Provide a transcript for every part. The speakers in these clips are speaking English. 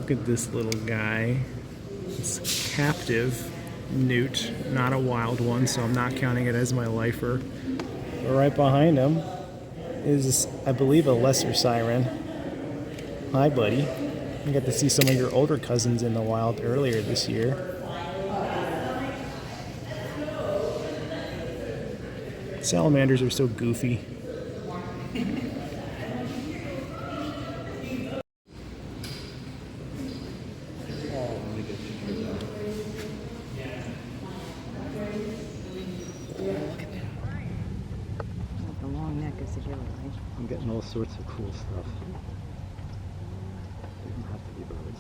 Look at this little guy. It's a captive newt, not a wild one, so I'm not counting it as my lifer. But right behind him is, I believe, a lesser siren. Hi, buddy. You got to see some of your older cousins in the wild earlier this year. Salamanders are so goofy. The long neck is the hero, right? I'm getting all sorts of cool stuff. They don't have to be birds.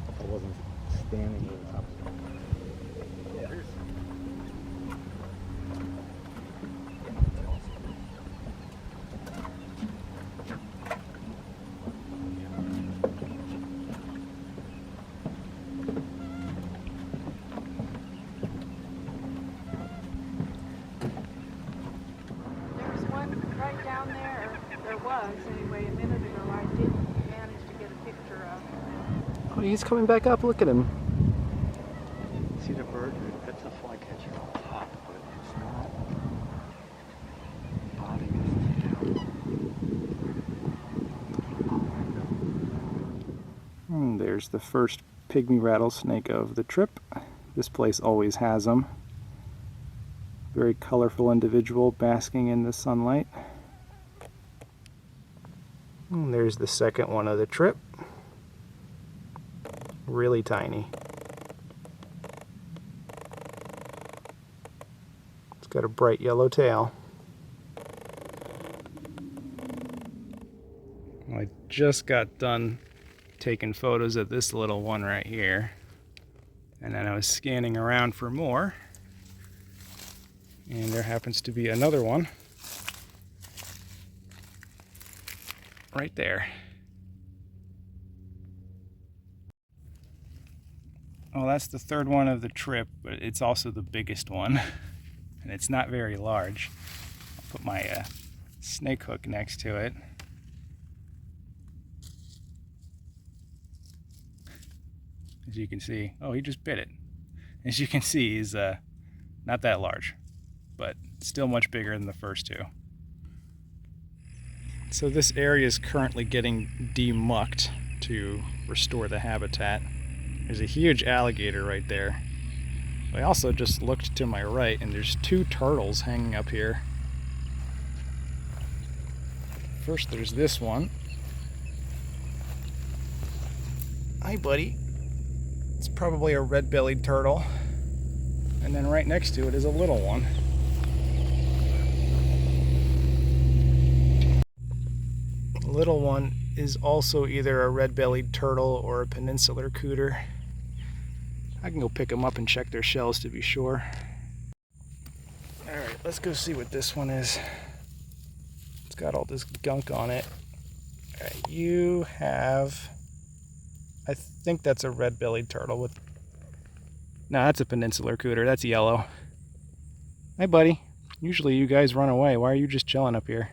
If I wasn't standing with up. Yeah, here's Right down there, there was anyway a minute ago. I didn't manage to get a picture of. Oh, he's coming back up. Look at him. see the bird? That's a flycatcher on top, but it's not bobbing its tail. There's the first pygmy rattlesnake of the trip. This place always has them. Very colorful individual basking in the sunlight. And there's the second one of the trip. Really tiny. It's got a bright yellow tail. I just got done taking photos of this little one right here. And then I was scanning around for more. And there happens to be another one right there. Well, that's the third one of the trip, but it's also the biggest one. And it's not very large. I'll put my snake hook next to it. As you can see, oh, he just bit it. As you can see, he's not that large, but still much bigger than the first two. So this area is currently getting demucked to restore the habitat. There's a huge alligator right there. I also just looked to my right and there's two turtles hanging up here. First there's this one. Hi, buddy. It's probably a red-bellied turtle. And then right next to it is a little one. The little one is also either a red-bellied turtle or a peninsular cooter. I can go pick them up and check their shells to be sure. Alright, let's go see what this one is. It's got all this gunk on it. Alright, you have... I think that's a red-bellied turtle with... No, that's a peninsular cooter. That's yellow. Hi, buddy. Usually you guys run away. Why are you just chilling up here?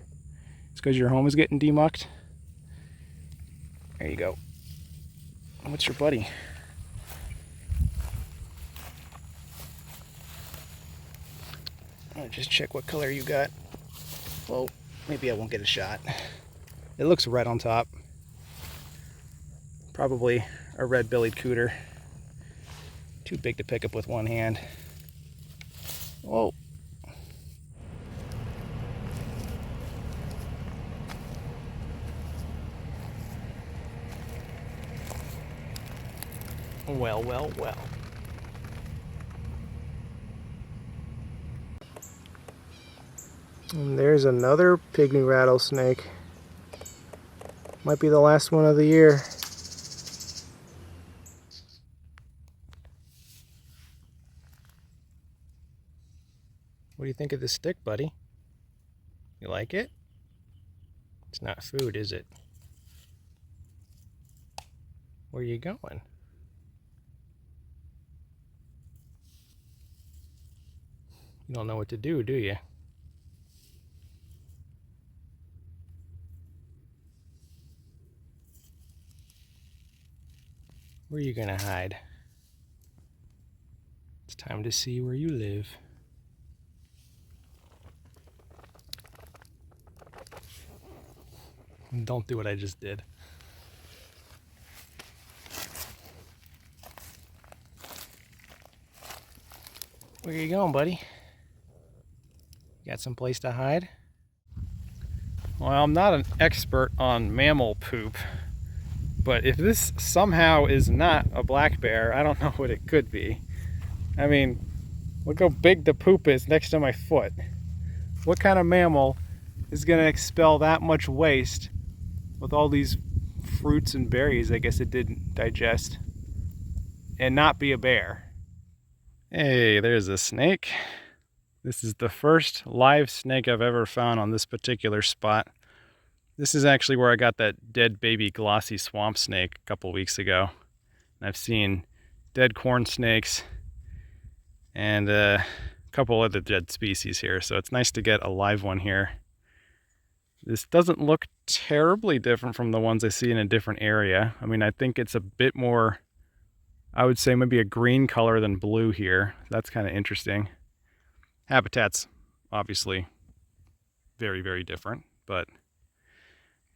It's because your home is getting demucked? There you go. What's your buddy? I'll just check what color you got. Well, maybe I won't get a shot. It looks red on top. Probably a red-bellied cooter. Too big to pick up with one hand. Whoa. Well, well, well. And there's another pygmy rattlesnake. Might be the last one of the year. What do you think of this stick, buddy? You like it? It's not food, is it? Where are you going? You don't know what to do, do you? Where are you gonna hide? It's time to see where you live. Don't do what I just did. Where you going, buddy? Got some place to hide? Well, I'm not an expert on mammal poop, but if this somehow is not a black bear, I don't know what it could be. I mean, look how big the poop is next to my foot. What kind of mammal is going to expel that much waste with all these fruits and berries I guess it didn't digest and not be a bear? Hey, there's a snake. This is the first live snake I've ever found on this particular spot. This is actually where I got that dead baby glossy swamp snake a couple weeks ago. I've seen dead corn snakes and a couple other dead species here, so it's nice to get a live one here. This doesn't look terribly different from the ones I see in a different area. I mean, I think it's a bit more, I would say maybe a green color than blue here. That's kind of interesting. Habitat's obviously very, very different, but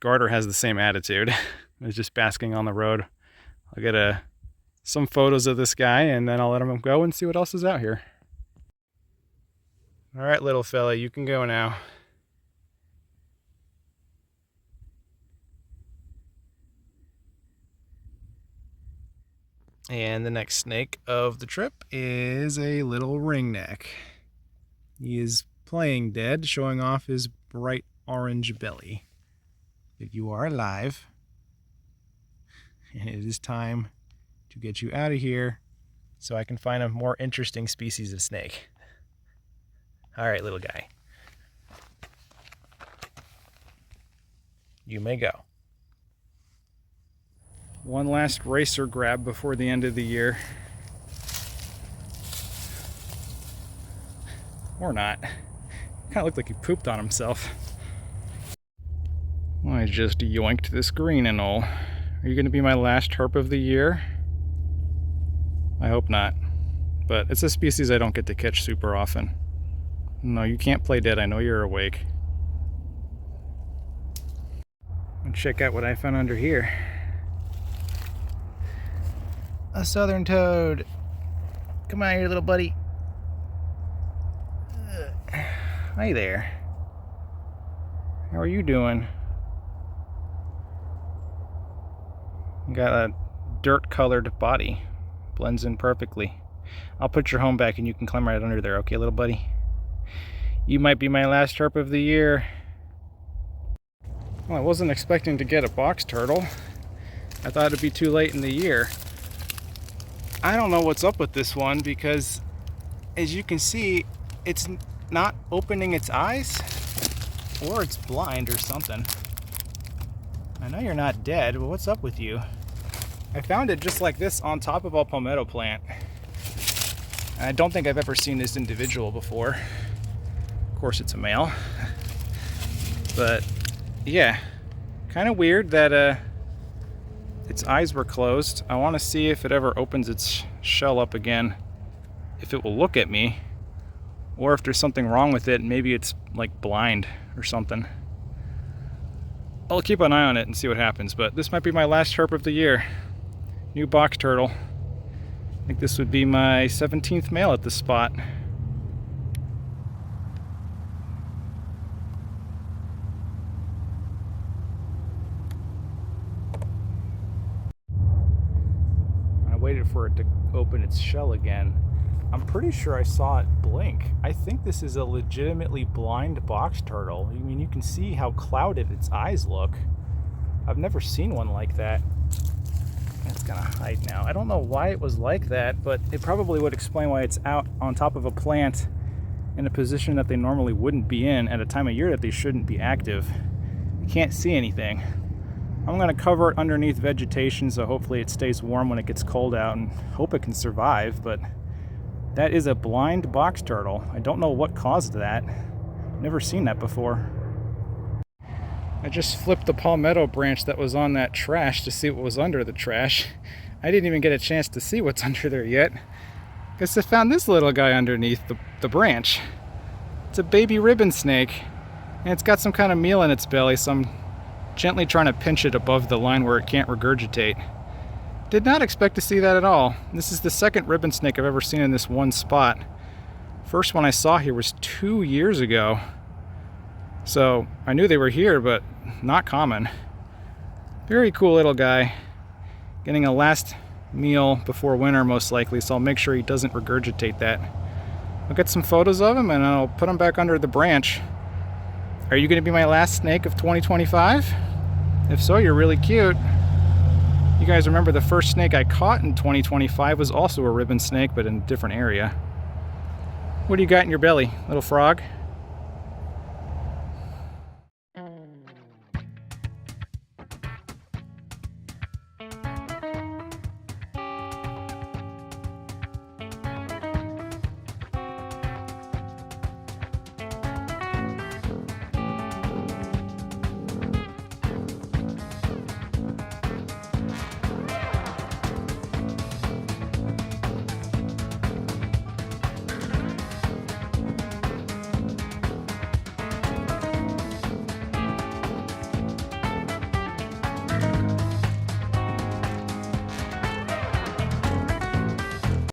Garter has the same attitude. He's just basking on the road. I'll get some photos of this guy and then I'll let him go and see what else is out here. All right, little fella, you can go now. And the next snake of the trip is a little ringneck. He is playing dead, showing off his bright orange belly. But you are alive. And it is time to get you out of here so I can find a more interesting species of snake. All right, little guy. You may go. One last racer grab before the end of the year. Or not. Kind of looked like he pooped on himself. I just yoinked this green and all. Are you going to be my last herp of the year? I hope not. But it's a species I don't get to catch super often. No, you can't play dead. I know you're awake. And check out what I found under here. A southern toad. Come on here, little buddy. Hi there. How are you doing? Got a dirt-colored body. Blends in perfectly. I'll put your home back and you can climb right under there, okay, little buddy? You might be my last herp of the year. Well, I wasn't expecting to get a box turtle. I thought it'd be too late in the year. I don't know what's up with this one because, as you can see, it's not opening its eyes, or it's blind or something. I know you're not dead, but what's up with you? I found it just like this on top of a palmetto plant. And I don't think I've ever seen this individual before. Of course, it's a male. But yeah, kind of weird that its eyes were closed. I want to see if it ever opens its shell up again, if it will look at me, or if there's something wrong with it. Maybe it's like blind or something. I'll keep an eye on it and see what happens, but this might be my last herp of the year. New box turtle. I think this would be my 17th male at this spot. I waited for it to open its shell again. I'm pretty sure I saw it blink. I think this is a legitimately blind box turtle. I mean, you can see how clouded its eyes look. I've never seen one like that. It's gonna hide now. I don't know why it was like that, but it probably would explain why it's out on top of a plant in a position that they normally wouldn't be in at a time of year that they shouldn't be active. You can't see anything. I'm gonna cover it underneath vegetation so hopefully it stays warm when it gets cold out and hope it can survive, but that is a blind box turtle. I don't know what caused that. Never seen that before. I just flipped the palmetto branch that was on that trash to see what was under the trash. I didn't even get a chance to see what's under there yet. Guess I found this little guy underneath the branch. It's a baby ribbon snake, and it's got some kind of meal in its belly, so I'm gently trying to pinch it above the line where it can't regurgitate. Did not expect to see that at all. This is the second ribbon snake I've ever seen in this one spot. First one I saw here was 2 years ago. So I knew they were here, but not common. Very cool little guy. Getting a last meal before winter most likely, so I'll make sure he doesn't regurgitate that. I'll get some photos of him and I'll put him back under the branch. Are you going to be my last snake of 2025? If so, you're really cute. You guys remember the first snake I caught in 2025 was also a ribbon snake, but in a different area. What do you got in your belly, little frog?